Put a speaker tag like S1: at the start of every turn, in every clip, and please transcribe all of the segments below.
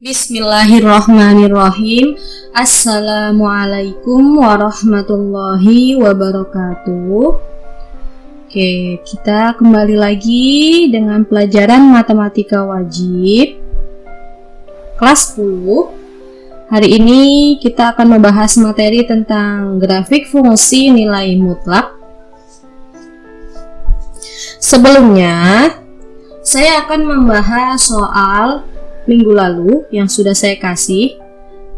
S1: Bismillahirrahmanirrahim. Assalamualaikum warahmatullahi wabarakatuh. Oke, kita kembali lagi dengan pelajaran matematika wajib kelas 10. Hari ini kita akan membahas materi tentang grafik fungsi nilai mutlak. Sebelumnya, saya akan membahas soal minggu lalu yang sudah saya kasih.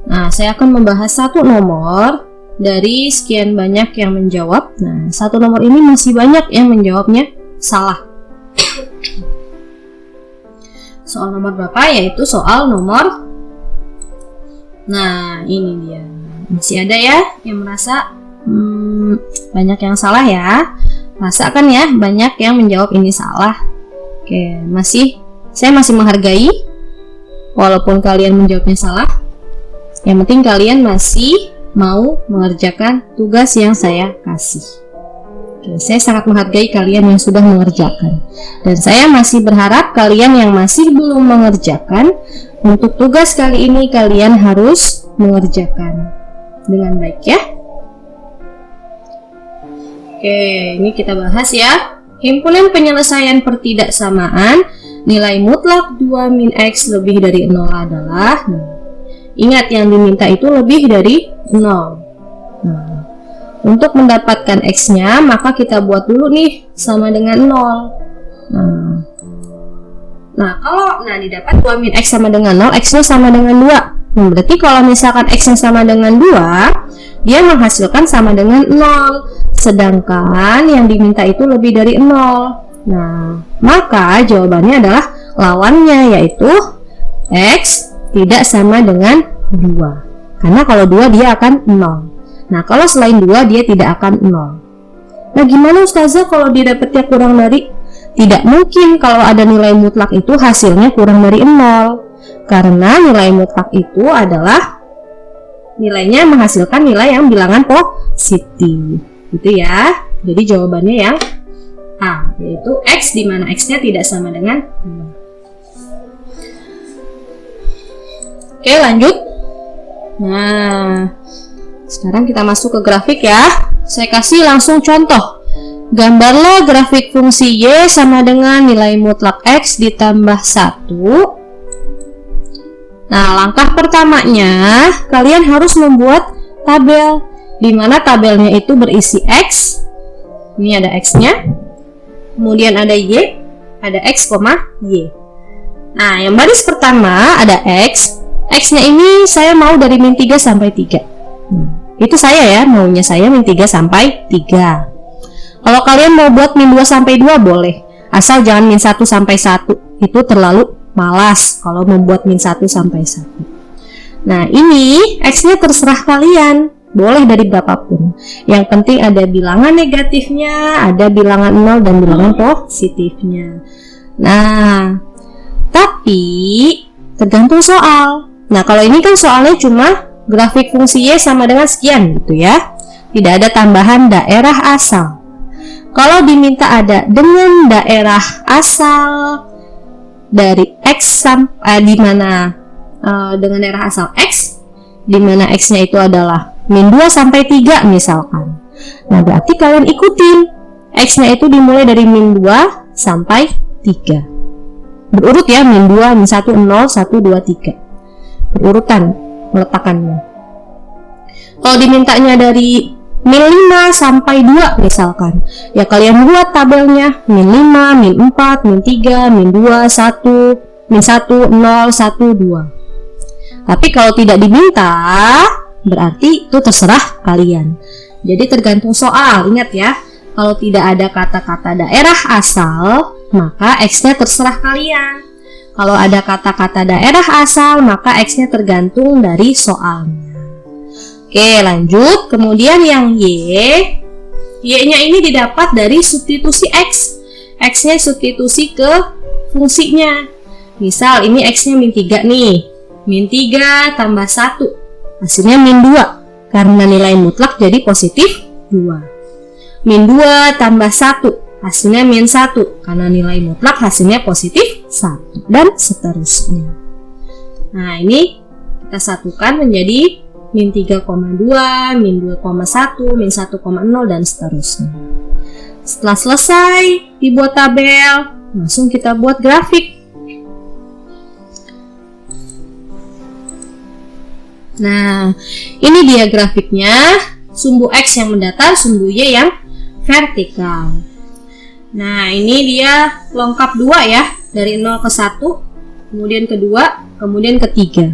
S1: Nah, saya akan membahas satu nomor dari sekian banyak yang menjawab. Nah, satu nomor ini masih banyak yang menjawabnya salah. Soal nomor berapa? Yaitu soal nomor. Nah, ini dia. Masih ada ya yang merasa banyak yang salah ya. Rasakan ya, banyak yang menjawab ini salah. Oke, saya masih menghargai walaupun kalian menjawabnya salah. Yang penting kalian masih mau mengerjakan tugas yang saya kasih. Oke, saya sangat menghargai kalian yang sudah mengerjakan. Dan saya masih berharap kalian yang masih belum mengerjakan, untuk tugas kali ini kalian harus mengerjakan dengan baik ya. Oke, ini kita bahas ya. Himpunan penyelesaian pertidaksamaan nilai mutlak 2 min X lebih dari 0 adalah, ingat yang diminta itu lebih dari 0. Untuk mendapatkan X-nya, maka kita buat dulu nih sama dengan 0. Kalau didapat 2 min X sama dengan 0, X-nya sama dengan 2. Berarti kalau misalkan X-nya sama dengan 2, dia menghasilkan sama dengan 0. Sedangkan yang diminta itu lebih dari 0. Maka jawabannya adalah lawannya, yaitu X tidak sama dengan 2. Karena kalau 2 dia akan 0. Kalau selain 2 dia tidak akan 0. Gimana Ustazah kalau didapatnya kurang dari? Tidak mungkin kalau ada nilai mutlak itu hasilnya kurang dari 0. Karena nilai mutlak itu adalah nilainya menghasilkan nilai yang bilangan positif. Gitu ya. Jadi jawabannya yang A, yaitu X, di mana X-nya tidak sama dengan 0. Oke, lanjut. Sekarang kita masuk ke grafik ya. Saya kasih langsung contoh. Gambarlah grafik fungsi Y sama dengan nilai mutlak X ditambah 1. Langkah pertamanya, kalian harus membuat tabel, di mana tabelnya itu berisi X. Ini ada X-nya. Kemudian ada Y, ada X, Y. Yang baris pertama ada X. X-nya ini saya mau dari min 3 sampai 3. Itu saya ya, maunya saya min 3 sampai 3. Kalau kalian mau buat min 2 sampai 2 boleh. Asal jangan min 1 sampai 1. Itu terlalu malas kalau membuat min 1 sampai 1. Ini X-nya terserah kalian. Boleh dari berapapun. Yang penting ada bilangan negatifnya, ada bilangan 0 dan bilangan positifnya. Tapi tergantung soal. Kalau ini kan soalnya cuma grafik fungsi Y sama dengan sekian gitu ya. Tidak ada tambahan daerah asal. Kalau diminta ada dengan daerah asal dari X sampai di mana dengan daerah asal X, di mana X-nya itu adalah min 2 sampai 3 misalkan. Berarti kalian ikutin. X-nya itu dimulai dari min 2 sampai 3. Berurut ya, min 2, min 1, 0, 1, 2, 3. Berurutan meletakkannya. Kalau dimintanya dari min 5 sampai 2 misalkan, ya kalian buat tabelnya min 5, min 4, min 3, min 2, 1, min 1, 0, 1, 2. Tapi kalau tidak diminta, berarti itu terserah kalian. Jadi tergantung soal. Ingat ya, kalau tidak ada kata-kata daerah asal, maka X-nya terserah kalian. Kalau ada kata-kata daerah asal, maka X-nya tergantung dari soalnya. Oke, lanjut. Kemudian yang Y, Y-nya ini didapat dari substitusi X. X-nya substitusi ke fungsinya. Misal ini X-nya min 3 nih. Min 3 tambah 1. Hasilnya min 2. Karena nilai mutlak jadi positif 2. Min 2 tambah 1. Hasilnya min 1. Karena nilai mutlak hasilnya positif 1. Dan seterusnya. Nah, ini kita satukan menjadi min 3,2, min 2,1, min 1,0 dan seterusnya. Setelah selesai dibuat tabel, langsung kita buat grafik. Nah, ini dia grafiknya. Sumbu X yang mendatar, sumbu Y yang vertikal. Nah, ini dia lengkap 2 ya, dari 0 ke 1, kemudian ke 2, kemudian ke 3.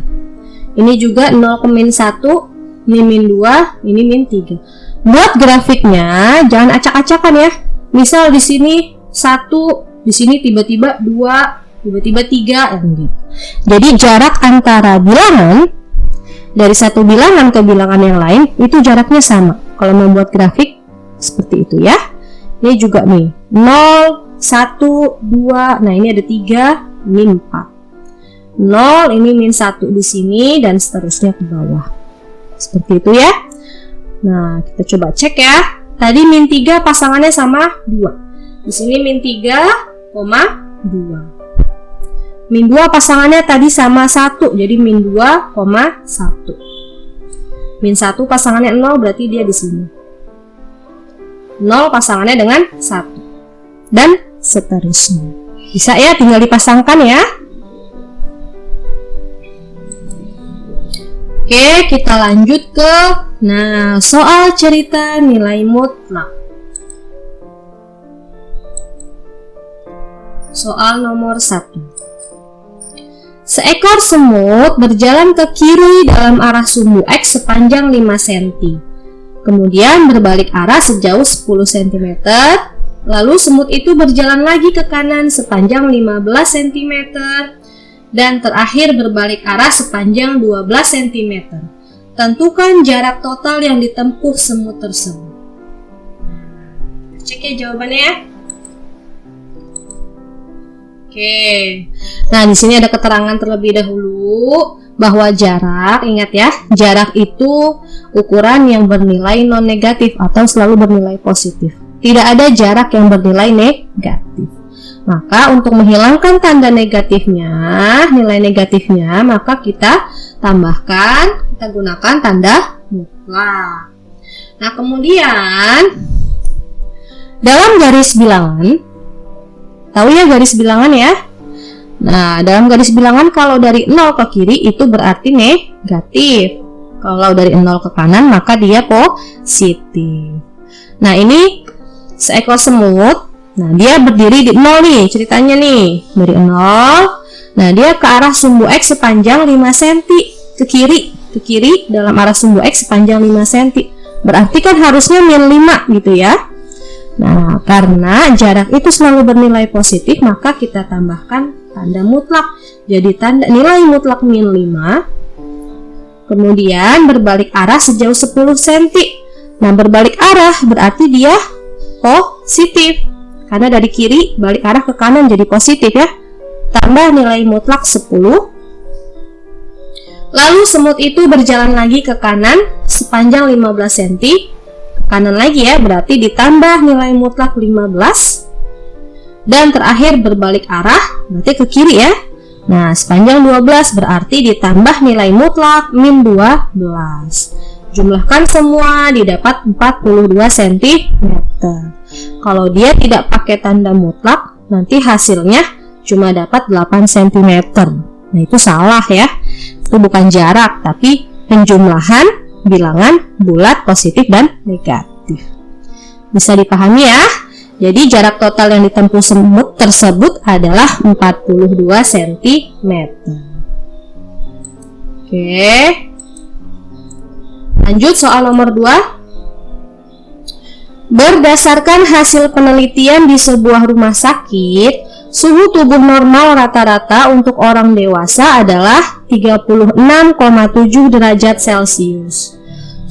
S1: Ini juga 0 ke min 1, ini min 2, ini min 3. Buat grafiknya jangan acak-acakan ya. Misal di sini 1, di sini tiba-tiba 2, tiba-tiba 3 gitu. Jadi jarak antara bilangan dari satu bilangan ke bilangan yang lain itu jaraknya sama. Kalau membuat grafik seperti itu ya. Ini juga nih 0, 1, 2. Nah, ini ada 3, min 4. 0, ini min 1 di sini dan seterusnya ke bawah. Seperti itu ya. Nah, kita coba cek ya. Tadi min 3 pasangannya sama 2. Di sini min 3,2. Min 2 pasangannya tadi sama 1, jadi min 2,1. Min 1 pasangannya 0, berarti dia di sini. 0 pasangannya dengan 1. Dan seterusnya. Bisa ya, tinggal dipasangkan ya. Oke, kita lanjut ke soal cerita nilai mutlak. Soal nomor 1. Seekor semut berjalan ke kiri dalam arah sumbu X sepanjang 5 cm. Kemudian berbalik arah sejauh 10 cm. Lalu semut itu berjalan lagi ke kanan sepanjang 15 cm. Dan terakhir berbalik arah sepanjang 12 cm. Tentukan jarak total yang ditempuh semut tersebut. Cek ya jawabannya ya. Oke, nah di sini ada keterangan terlebih dahulu bahwa jarak, ingat ya, jarak itu ukuran yang bernilai non negatif atau selalu bernilai positif. Tidak ada jarak yang bernilai negatif. Maka untuk menghilangkan tanda negatifnya, nilai negatifnya, maka kita tambahkan, kita gunakan tanda mutlak. Nah kemudian dalam garis bilangan, tahu ya garis bilangan ya? Nah, dalam garis bilangan kalau dari 0 ke kiri itu berarti negatif. Kalau dari 0 ke kanan maka dia positif. Nah, ini seekor semut. Nah, dia berdiri di 0 nih ceritanya nih. Dari 0. Nah, dia ke arah sumbu X sepanjang 5 cm. Ke kiri dalam arah sumbu X sepanjang 5 cm. Berarti kan harusnya min 5 gitu ya. Nah, karena jarak itu selalu bernilai positif, maka kita tambahkan tanda mutlak. Jadi nilai mutlak min 5. Kemudian berbalik arah sejauh 10 cm. Nah, berbalik arah berarti dia positif. Karena dari kiri balik arah ke kanan jadi positif ya. Tambah nilai mutlak 10. Lalu semut itu berjalan lagi ke kanan sepanjang 15 cm. Kanan lagi ya, berarti ditambah nilai mutlak 15. Dan terakhir berbalik arah, berarti ke kiri ya. Nah, sepanjang 12 berarti ditambah nilai mutlak min 12. Jumlahkan semua didapat 42 cm. Kalau dia tidak pakai tanda mutlak, nanti hasilnya cuma dapat 8 cm. Nah, itu salah ya. Itu bukan jarak, tapi penjumlahan bilangan bulat positif dan negatif. Bisa dipahami ya? Jadi jarak total yang ditempuh semut tersebut adalah 42 cm. Oke. Lanjut soal nomor 2. Berdasarkan hasil penelitian di sebuah rumah sakit, suhu tubuh normal rata-rata untuk orang dewasa adalah 36,7 derajat Celcius.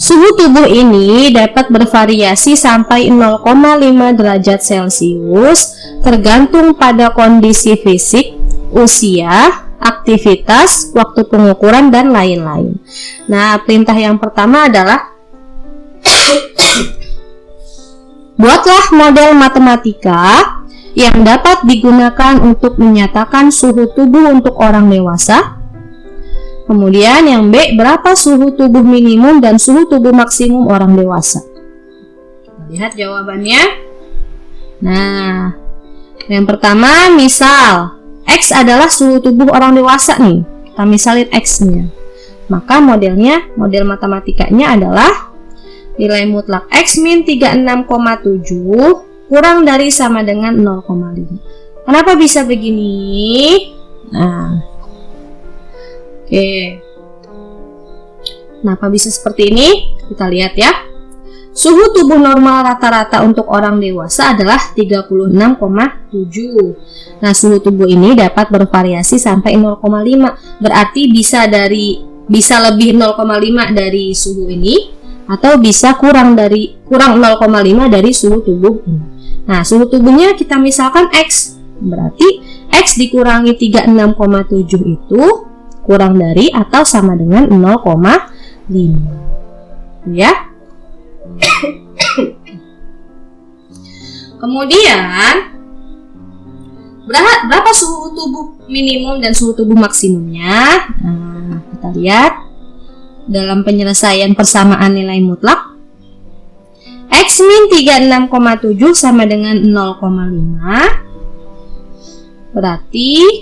S1: Suhu tubuh ini dapat bervariasi sampai 0,5 derajat Celcius tergantung pada kondisi fisik, usia, aktivitas, waktu pengukuran, dan lain-lain. Nah, perintah yang pertama adalah buatlah model matematika yang dapat digunakan untuk menyatakan suhu tubuh untuk orang dewasa. Kemudian yang B, berapa suhu tubuh minimum dan suhu tubuh maksimum orang dewasa? Kita lihat jawabannya. Nah, yang pertama misal X adalah suhu tubuh orang dewasa nih. Kita misalin X-nya. Maka model matematikanya adalah nilai mutlak X min 36,7 kurang dari sama dengan 0,5. Kenapa bisa begini? Nah, oke. Kenapa bisa seperti ini? Kita lihat ya. Suhu tubuh normal rata-rata untuk orang dewasa adalah 36,7. Nah, suhu tubuh ini dapat bervariasi sampai 0,5. Berarti bisa lebih 0,5 dari suhu ini atau bisa kurang 0,5 dari suhu tubuh ini. Nah, suhu tubuhnya kita misalkan X. Berarti X dikurangi 36,7 itu kurang dari atau sama dengan 0,5. Ya. Kemudian berapa suhu tubuh minimum dan suhu tubuh maksimumnya? Nah, kita lihat dalam penyelesaian persamaan nilai mutlak. X min 36,7 sama dengan 0,5. Berarti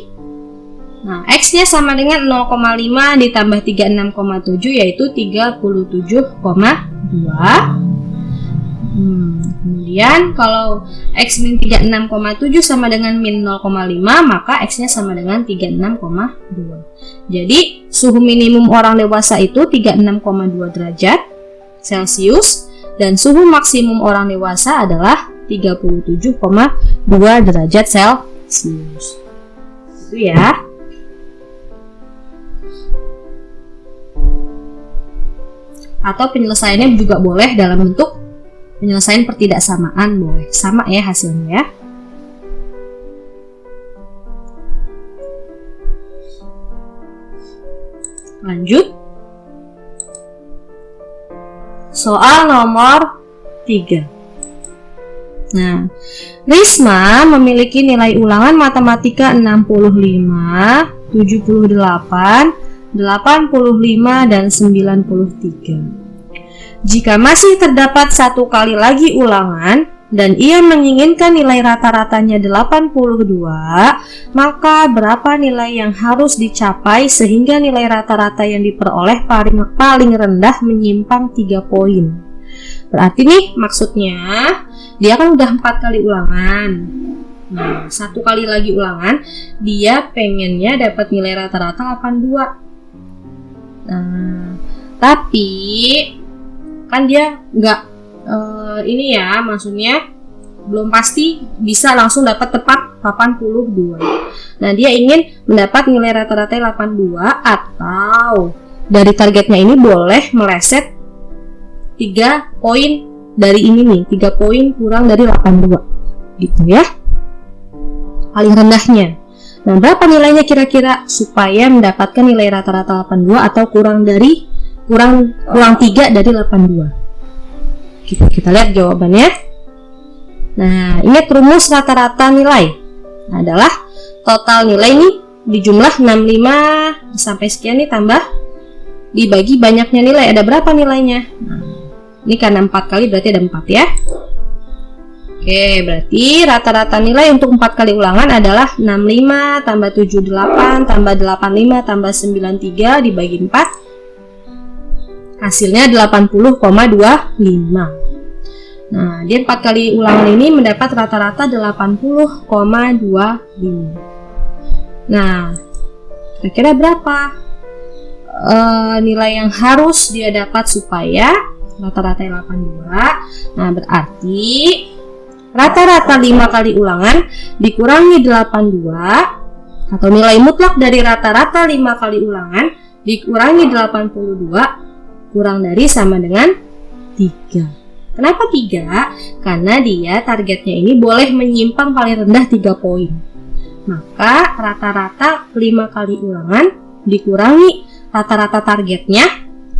S1: X-nya sama dengan 0,5 ditambah 36,7 yaitu 37,2. Kemudian kalau X min 36,7 sama dengan min 0,5, maka X-nya sama dengan 36,2. Jadi suhu minimum orang dewasa itu 36,2 derajat Celcius dan suhu maksimum orang dewasa adalah 37,2 derajat Celcius. Itu ya. Atau penyelesaiannya juga boleh dalam bentuk penyelesaian pertidaksamaan, boleh sama ya hasilnya ya. Lanjut. Soal nomor 3. Nah, Risma memiliki nilai ulangan matematika 65, 78, 85, dan 93. Jika masih terdapat satu kali lagi ulangan dan ia menginginkan nilai rata-ratanya 82, maka berapa nilai yang harus dicapai sehingga nilai rata-rata yang diperoleh paling rendah menyimpang 3 poin. Berarti nih maksudnya dia kan udah 4 kali ulangan. Nah, 1 kali lagi ulangan dia pengennya dapat nilai rata-rata 82. Nah, tapi kan dia nggak ini ya, maksudnya belum pasti bisa langsung dapat tepat 82. Nah, dia ingin mendapat nilai rata-rata 82 atau dari targetnya ini boleh meleset 3 poin dari ini nih, 3 poin kurang dari 82 gitu ya, paling rendahnya. Nah, berapa nilainya kira-kira supaya mendapatkan nilai rata-rata 82 atau kurang 3 dari 82. Kita lihat jawabannya. Nah, ingat rumus rata-rata nilai adalah total nilai nih dijumlah 65 sampai sekian nih tambah dibagi banyaknya nilai. Ada berapa nilainya? Nah, ini karena 4 kali berarti ada 4 ya. Oke, berarti rata-rata nilai untuk 4 kali ulangan adalah 65 tambah 78 tambah 85 tambah 93 dibagi 4. Hasilnya 80,25. Nah, dia 4 kali ulangan ini mendapat rata-rata 80,25. Nah, kira-kira berapa nilai yang harus dia dapat supaya rata-rata 82? Nah, berarti rata-rata 5 kali ulangan dikurangi 82 atau nilai mutlak dari rata-rata 5 kali ulangan dikurangi 82 kurang dari sama dengan 3. Kenapa 3? Karena dia targetnya ini boleh menyimpang paling rendah 3 poin. Maka rata-rata 5 kali ulangan dikurangi rata-rata targetnya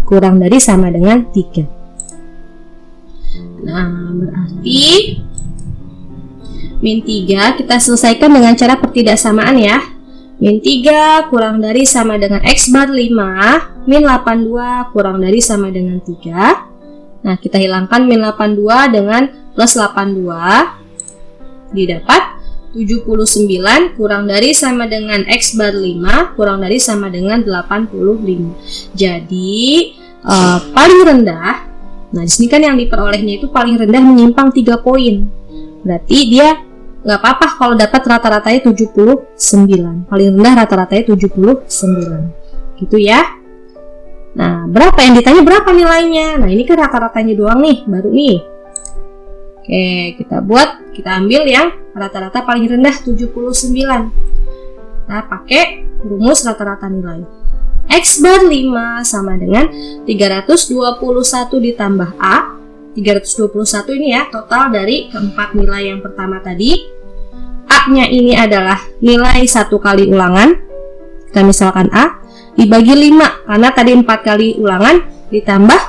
S1: kurang dari sama dengan 3. Nah, berarti min 3 kita selesaikan dengan cara pertidaksamaan ya. Min 3 kurang dari sama dengan X bar 5, min 82 kurang dari sama dengan 3. Nah, kita hilangkan min 82 dengan plus 82. Didapat 79 kurang dari sama dengan X bar 5 kurang dari sama dengan 85. Jadi, paling rendah, nah di sini kan yang diperolehnya itu paling rendah menyimpang 3 poin. Berarti dia nggak apa-apa kalau dapat rata-ratanya 79. Paling rendah rata-ratanya 79. Gitu ya. Nah, berapa yang ditanya, berapa nilainya? Nah, ini kan rata-ratanya doang nih, baru nih. Oke, kita ambil yang rata-rata paling rendah 79. Nah, pakai rumus rata-rata nilai. X bar 5 sama dengan 321 ditambah A. 321 ini ya, total dari keempat nilai yang pertama tadi. A-nya ini adalah nilai 1 kali ulangan. Kita misalkan A dibagi 5, karena tadi 4 kali ulangan ditambah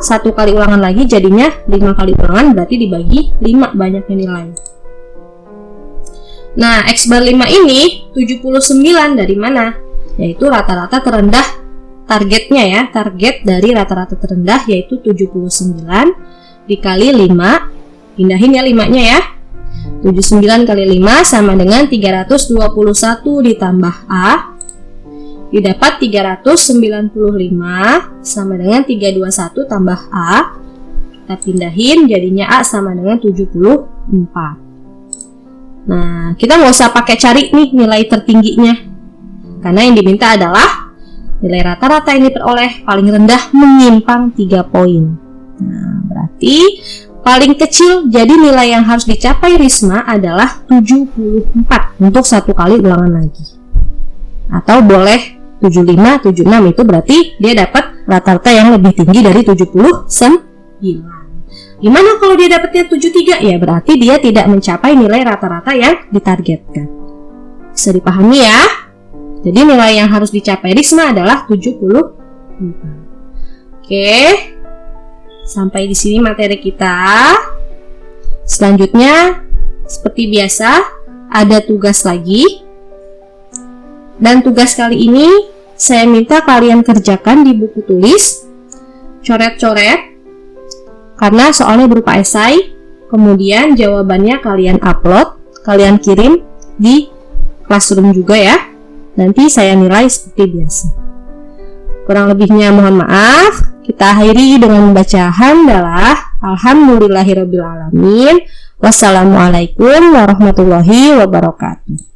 S1: 1 kali ulangan lagi, jadinya 5 kali ulangan, berarti dibagi 5 banyaknya nilai. Nah, X bar 5 ini 79 dari mana? Yaitu rata-rata terendah targetnya ya, target dari rata-rata terendah yaitu 79 dikali 5, pindahin ya 5-nya ya. 79 kali 5 sama dengan 321 ditambah A, didapat 395 sama dengan 321 tambah A. Kita pindahin, jadinya A sama dengan 74. Nah, kita nggak usah pakai cari nih nilai tertingginya, karena yang diminta adalah nilai rata-rata yang diperoleh paling rendah menyimpang 3 poin. Nah, berarti paling kecil, jadi nilai yang harus dicapai Risma adalah 74 untuk 1 kali ulangan lagi. Atau boleh 75, 76, itu berarti dia dapat rata-rata yang lebih tinggi dari 79. Gimana kalau dia dapatnya 73? Ya berarti dia tidak mencapai nilai rata-rata yang ditargetkan. Bisa dipahami ya? Jadi nilai yang harus dicapai Risma adalah 74. Oke. Sampai di sini materi kita. Selanjutnya, seperti biasa, ada tugas lagi. Dan tugas kali ini saya minta kalian kerjakan di buku tulis, coret-coret, karena soalnya berupa esai. Kemudian jawabannya kalian upload, kalian kirim di Classroom juga ya. Nanti saya nilai seperti biasa. Kurang lebihnya mohon maaf. Kita akhiri dengan membaca hamdalah. Alhamdulillahirabbil alamin. Wassalamualaikum warahmatullahi wabarakatuh.